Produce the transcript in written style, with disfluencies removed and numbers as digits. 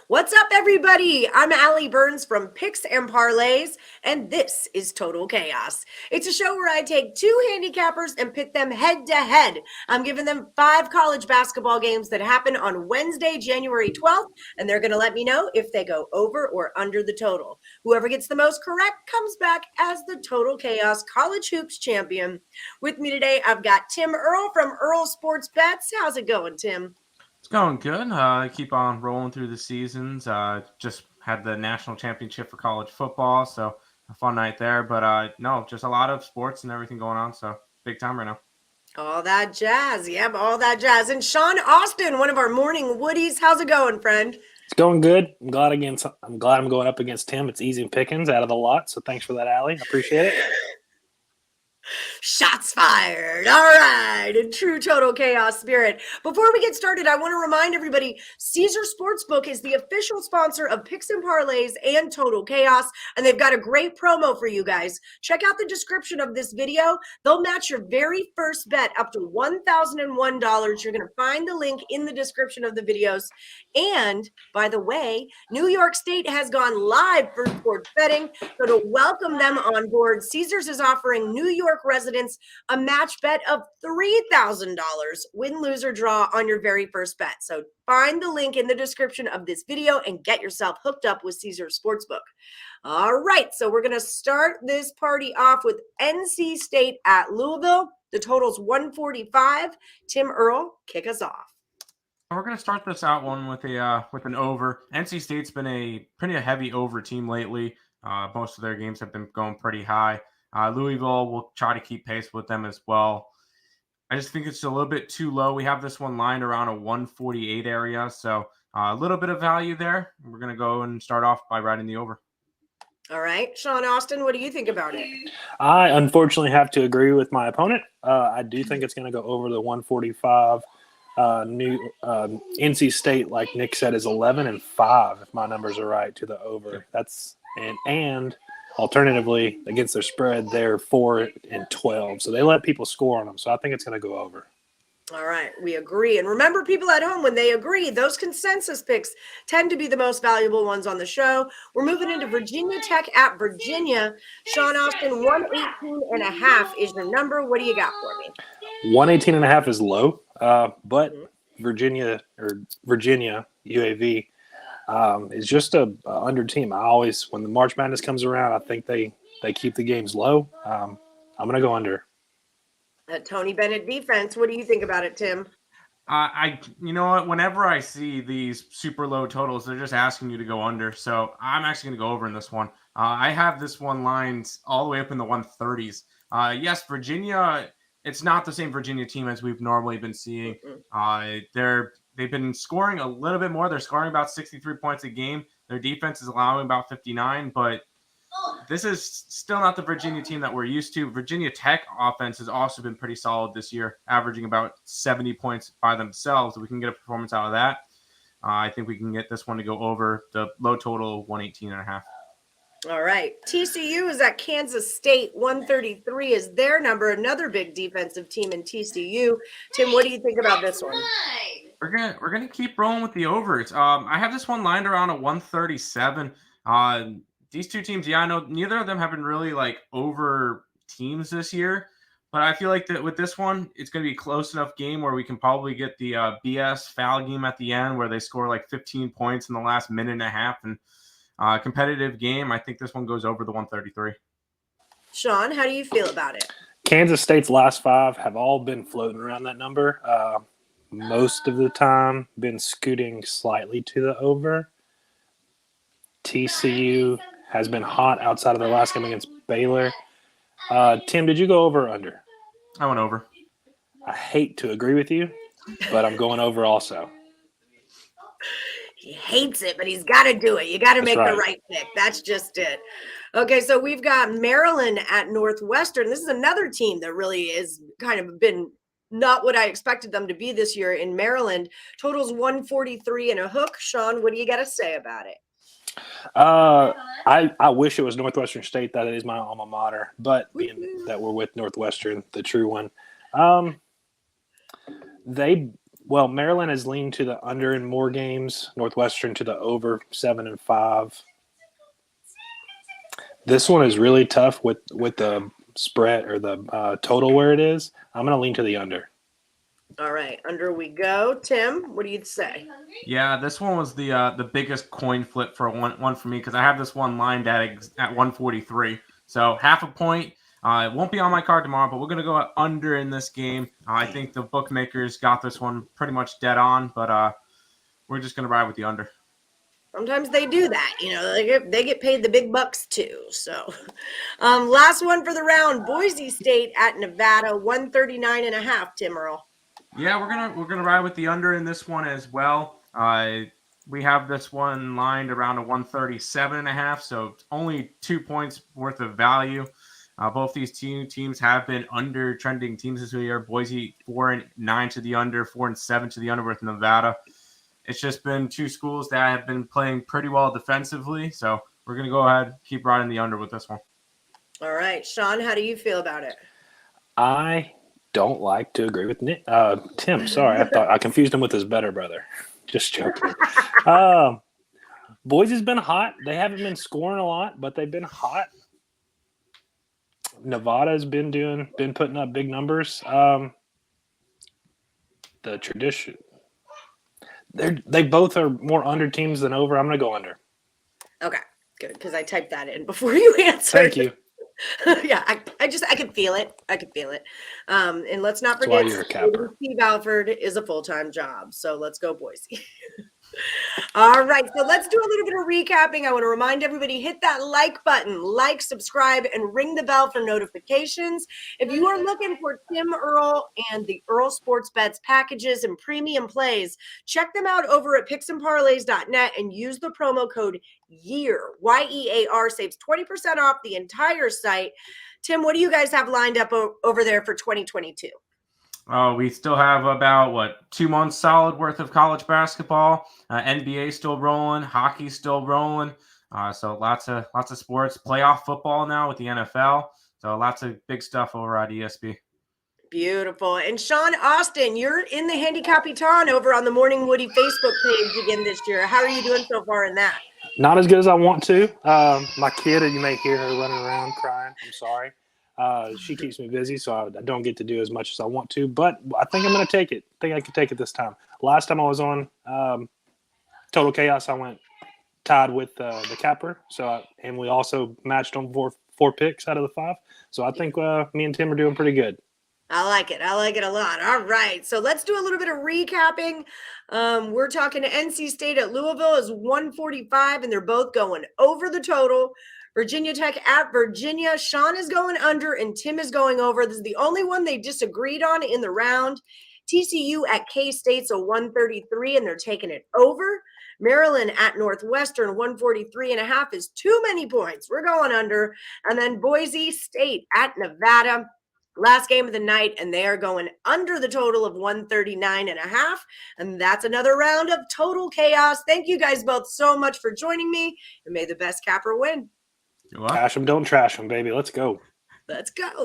What's up, everybody? I'm Allie Burns from Picks and Parlays, and this is Total Chaos. It's a show where I take two handicappers and pit them head to head. I'm giving them 5 college basketball games that happen on Wednesday, January 12th, and they're going to let me know if they go over or under the total. Whoever gets the most correct comes back as the Total Chaos College Hoops champion. With me today, I've got Tim Earle from Earle Sports Bets. How's it going, Tim? It's going good. Keep on rolling through the seasons. Just had the national championship for college football, so a fun night there. But no, just a lot of sports and everything going on, so big time right now. All that jazz. Yep, all that jazz. And Sean Austin, one of our morning woodies. How's it going, friend? It's going good. I'm glad I'm going up against Tim. It's easy pickings out of the lot, so thanks for that, Allie. I appreciate it. Shots fired. All right. In true Total Chaos spirit. Before we get started, I want to remind everybody, Caesar Sportsbook is the official sponsor of Picks and Parlays and Total Chaos, and they've got a great promo for you guys. Check out the description of this video. They'll match your very first bet up to $1,001. You're going to find the link in the description of the videos. And by the way, New York State has gone live for sports betting. So to welcome them on board, Caesars is offering New York residents a match bet of $3,000, win, lose, or draw on your very first bet. So find the link in the description of this video and get yourself hooked up with Caesar Sportsbook. All right, so we're going to start this party off with NC State at Louisville. The total's 145. Tim Earle, kick us off. We're going to start this out one with an over. NC State's been a pretty heavy over team lately. Most of their games have been going pretty high. Louisville will try to keep pace with them as well. I just think it's a little bit too low. We have this one lined around a 148 area, so a little bit of value there. We're going to go and start off by riding the over. All right. Sean Austin, what do you think about it? I unfortunately have to agree with my opponent. I do think it's going to go over the 145. NC State, like Nick said, is 11-5 if my numbers are right to the over. That's and alternatively, against their spread, they're 4-12. So they let people score on them. So I think it's going to go over. All right, we agree. And remember, people at home, when they agree, those consensus picks tend to be the most valuable ones on the show. We're moving into Virginia Tech at Virginia. Sean Austin, 118.5 is your number. What do you got for me? 118.5 is low, but Virginia UAV is just a under team. I always, when the March Madness comes around, I think they keep the games low. I'm going to go under. Tony Bennett defense. What do you think about it, Tim? You know what? Whenever I see these super low totals, they're just asking you to go under. So I'm actually going to go over in this one. I have this one lined all the way up in the 130s. Yes, Virginia. It's not the same Virginia team as we've normally been seeing. They've been scoring a little bit more. They're scoring about 63 points a game. Their defense is allowing about 59, but this is still not the Virginia team that we're used to. Virginia Tech offense has also been pretty solid this year, averaging about 70 points by themselves. If we can get a performance out of that, I think we can get this one to go over the low total 118.5. All right. TCU is at Kansas State. 133 is their number. Another big defensive team in TCU. Tim, what do you think about this one? We're gonna keep rolling with the overs. I have this one lined around a 137. These two teams, I know neither of them have been really like over teams this year, but I feel like that with this one, it's going to be a close enough game where we can probably get the BS foul game at the end where they score like 15 points in the last minute and a half, and competitive game. I think this one goes over the 133. Sean, how do you feel about it? Kansas State's last 5 have all been floating around that number. Most of the time, been scooting slightly to the over. TCU has been hot outside of their last game against Baylor. Tim, did you go over or under? I went over. I hate to agree with you, but I'm going over also. He hates it, but he's got to do it. You got to make the right pick. That's just it. Okay, so we've got Maryland at Northwestern. This is another team that really is kind of been not what I expected them to be this year in Maryland. Totals 143 and a hook. Sean, what do you got to say about it? I wish it was Northwestern State. That is my alma mater, but being that we're with Northwestern, the true one, they Well, Maryland has leaned to the under in more games. Northwestern to the over 7-5. This one is really tough with the spread or the total where it is. I'm going to lean to the under. All right, under we go. Tim, what do you say? Yeah, this one was the biggest coin flip for one for me because I have this one lined at 143. So half a point. It won't be on my card tomorrow, but we're going to go under in this game. I think the bookmakers got this one pretty much dead on, but we're just going to ride with the under. Sometimes they do that. They get paid the big bucks too. So last one for the round, Boise State at Nevada, 139.5, Tim Earle. Yeah, we're gonna ride with the under in this one as well. We have this one lined around a 137.5, so it's only 2 points worth of value. Both these teams have been under trending teams this year. Boise 4-9 to the under, 4-7 to the under with Nevada. It's just been two schools that have been playing pretty well defensively, so we're gonna go ahead keep riding the under with this one. All right, Sean, how do you feel about it? I don't like to agree with Tim. Sorry, I confused him with his better brother. Just joking. Boise's been hot. They haven't been scoring a lot, but they've been hot. Nevada's been putting up big numbers. The tradition. They both are more under teams than over. I'm going to go under. Okay, good, because I typed that in before you answered. Thank you. Yeah, I can feel it. And let's not That's why forget, you're a capper. Steve Alford is a full-time job. So let's go, Boise. All right, so let's do a little bit of recapping. I want to remind everybody, hit that like button, like, subscribe, and ring the bell for notifications. If you are looking for Tim Earle and the Earle Sports Bets packages and premium plays, check them out over at picksandparlays.net and use the promo code YEAR, YEAR, saves 20% off the entire site. Tim, what do you guys have lined up over there for 2022? We still have about 2 months solid worth of college basketball. NBA still rolling, hockey still rolling. So lots of sports. Playoff football now with the NFL. So lots of big stuff over at ESB. Beautiful. And Sean Austin, you're in the Handicapitan over on the Morning Woody Facebook page again this year. How are you doing so far in that? Not as good as I want to. My kid, you may hear her running around crying. I'm sorry. She keeps me busy, so I don't get to do as much as I want to. But I think I'm going to take it. I think I can take it this time. Last time I was on Total Chaos, I went tied with the capper. And we also matched on four picks out of the 5. So I think me and Tim are doing pretty good. I like it. I like it a lot. All right. So let's do a little bit of recapping. We're talking to NC State at Louisville is 145, and they're both going over the total. Virginia Tech at Virginia. Sean is going under and Tim is going over. This is the only one they disagreed on in the round. TCU at K-State's a 133, and they're taking it over. Maryland at Northwestern, 143.5 is too many points. We're going under. And then Boise State at Nevada. Last game of the night, and they are going under the total of 139.5. And that's another round of total chaos. Thank you guys both so much for joining me, and may the best capper win. Cash them, don't trash them, baby. Let's go. Let's go.